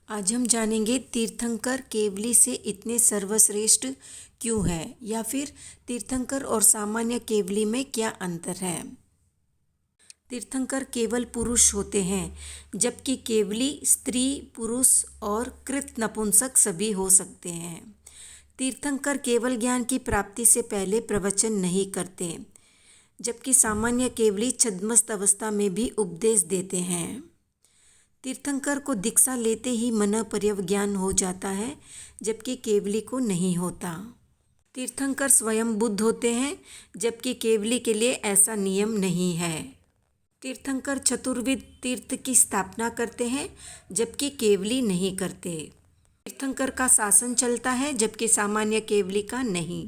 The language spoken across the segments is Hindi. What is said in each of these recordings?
आज हम जानेंगे तीर्थंकर केवली से इतने सर्वश्रेष्ठ क्यों है, या फिर तीर्थंकर और सामान्य केवली में क्या अंतर है। तीर्थंकर केवल पुरुष होते हैं, जबकि केवली स्त्री, पुरुष और कृत नपुंसक सभी हो सकते हैं। तीर्थंकर केवल ज्ञान की प्राप्ति से पहले प्रवचन नहीं करते, जबकि सामान्य केवली छद्मस्त अवस्था में भी उपदेश देते हैं। तीर्थंकर को दीक्षा लेते ही मन पर्यवज्ञान हो जाता है, जबकि केवली को नहीं होता। तीर्थंकर स्वयं बुद्ध होते हैं, जबकि केवली के लिए ऐसा नियम नहीं है। तीर्थंकर चतुर्विध तीर्थ की स्थापना करते हैं, जबकि केवली नहीं करते। तीर्थंकर का शासन चलता है, जबकि सामान्य केवली का नहीं।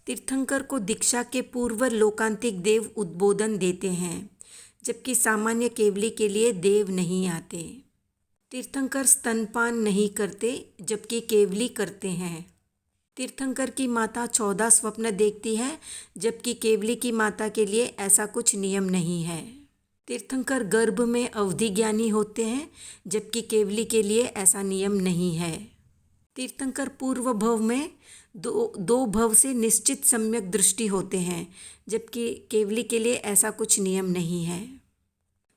तीर्थंकर को दीक्षा के पूर्व लोकांतिक देव उद्बोधन देते हैं, जबकि सामान्य केवली के लिए देव नहीं आते। तीर्थंकर स्तनपान नहीं करते, जबकि केवली करते हैं। तीर्थंकर की माता 14 स्वप्न देखती है, जबकि केवली की माता के लिए ऐसा कुछ नियम नहीं है। तीर्थंकर गर्भ में अवधि ज्ञानी होते हैं, जबकि केवली के लिए ऐसा नियम नहीं है। तीर्थंकर पूर्व भव में दो भव से निश्चित सम्यक दृष्टि होते हैं, जबकि केवली के लिए ऐसा कुछ नियम नहीं है।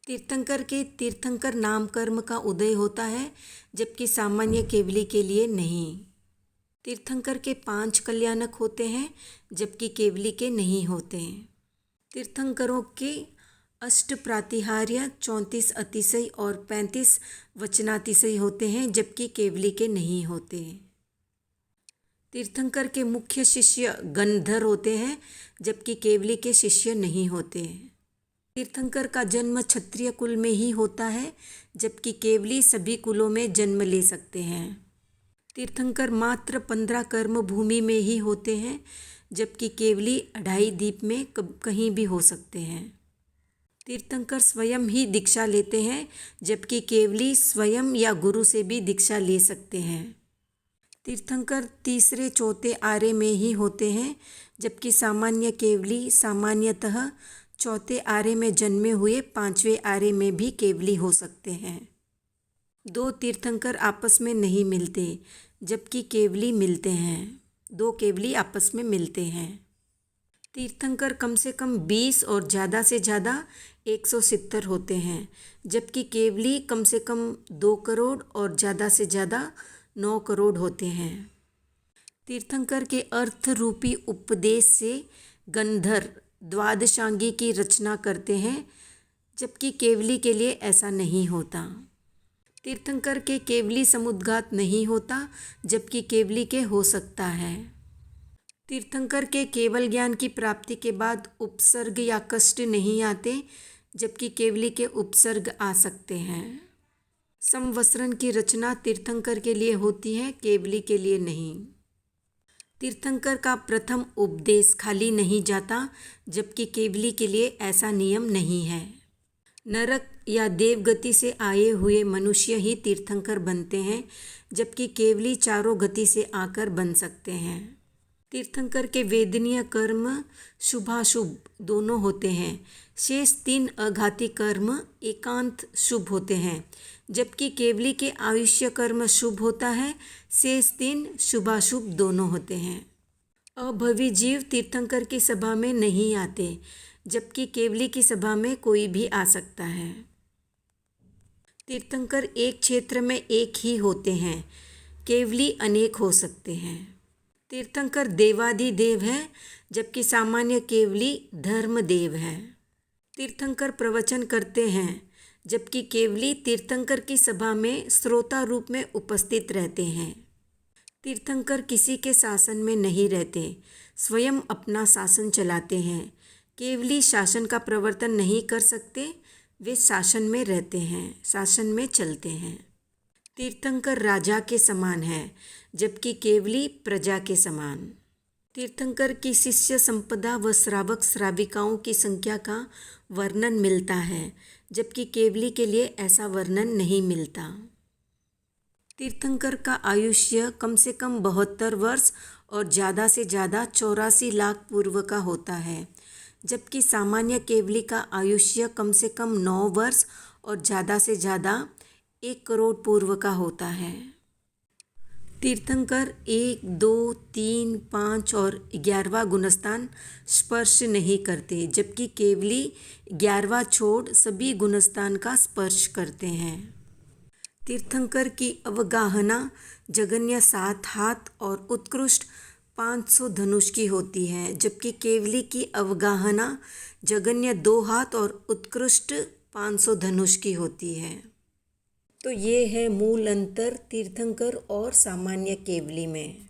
तीर्थंकर के तीर्थंकर नाम कर्म का उदय होता है, जबकि सामान्य केवली के लिए नहीं। तीर्थंकर के 5 कल्याणक होते हैं, जबकि केवली के नहीं होते। तीर्थंकरों के 8 प्रातिहार्य, 34 अतिशय और 35 वचनातिशय होते हैं, जबकि केवली के नहीं होते। तीर्थंकर के मुख्य शिष्य गणधर होते हैं, जबकि केवली के शिष्य नहीं होते। तीर्थंकर का जन्म क्षत्रिय कुल में ही होता है, जबकि केवली सभी कुलों में जन्म ले सकते हैं। तीर्थंकर मात्र 15 कर्म भूमि में ही होते हैं, जबकि केवली 2.5 द्वीप में कहीं भी हो सकते हैं। तीर्थंकर स्वयं ही दीक्षा लेते हैं, जबकि केवली स्वयं या गुरु से भी दीक्षा ले सकते हैं। तीर्थंकर तीसरे चौथे आरे में ही होते हैं, जबकि सामान्य केवली सामान्यतः चौथे आरे में जन्मे हुए 5वें आरे में भी केवली हो सकते हैं। 2 तीर्थंकर आपस में नहीं मिलते, जबकि केवली मिलते हैं। 2 केवली आपस में मिलते हैं। तीर्थंकर कम से कम 20 और ज़्यादा से ज़्यादा 170 होते हैं, जबकि केवली कम से कम 2 करोड़ और ज़्यादा से ज़्यादा 9 करोड़ होते हैं। तीर्थंकर के अर्थ रूपी उपदेश से गणधर द्वादशांगी की रचना करते हैं, जबकि केवली के लिए ऐसा नहीं होता। तीर्थंकर के केवली समुद्घात नहीं होता, जबकि केवली के हो सकता है। तीर्थंकर के केवल ज्ञान की प्राप्ति के बाद उपसर्ग या कष्ट नहीं आते, जबकि केवली के उपसर्ग आ सकते हैं। संवत्सरण की रचना तीर्थंकर के लिए होती है, केवली के लिए नहीं। तीर्थंकर का प्रथम उपदेश खाली नहीं जाता, जबकि केवली के लिए ऐसा नियम नहीं है। नरक या देवगति से आए हुए मनुष्य ही तीर्थंकर बनते हैं, जबकि केवली चारों गति से आकर बन सकते हैं। तीर्थंकर के वेदनीय कर्म शुभाशुभ दोनों होते हैं। शेष 3 अघाती कर्म एकांत शुभ होते हैं, जबकि केवली के आयुष्य कर्म शुभ होता है। शेष 3 शुभाशुभ दोनों होते हैं। अभवी जीव तीर्थंकर की सभा में नहीं आते, जबकि केवली की सभा में कोई भी आ सकता है। तीर्थंकर एक क्षेत्र में एक ही होते हैं, केवली अनेक हो सकते हैं। तीर्थंकर देवाधिदेव है, जबकि सामान्य केवली धर्मदेव है। तीर्थंकर प्रवचन करते हैं, जबकि केवली तीर्थंकर की सभा में श्रोता रूप में उपस्थित रहते हैं। तीर्थंकर किसी के शासन में नहीं रहते, स्वयं अपना शासन चलाते हैं। केवली शासन का प्रवर्तन नहीं कर सकते, वे शासन में रहते हैं, शासन में चलते हैं। तीर्थंकर राजा के समान है, जबकि केवली प्रजा के समान। तीर्थंकर की शिष्य संपदा व श्रावक श्राविकाओं की संख्या का वर्णन मिलता है, जबकि केवली के लिए ऐसा वर्णन नहीं मिलता। तीर्थंकर का आयुष्य कम से कम 72 वर्ष और ज़्यादा से ज़्यादा 84 लाख पूर्व का होता है, जबकि सामान्य केवली का आयुष्य कम से कम 9 वर्ष और ज़्यादा से ज़्यादा 1 करोड़ पूर्व का होता है। तीर्थंकर 1, 2, 3, 5 और 11वां गुणस्थान स्पर्श नहीं करते, जबकि केवली 11वां छोड़ सभी गुणस्थान का स्पर्श करते हैं। तीर्थंकर की अवगाहना जगन्य 7 हाथ और उत्कृष्ट 500 धनुष की होती है, जबकि केवली की अवगाहना जगन्य 2 हाथ और उत्कृष्ट 500 धनुष की होती है। तो ये है मूल अंतर तीर्थंकर और सामान्य केवली में।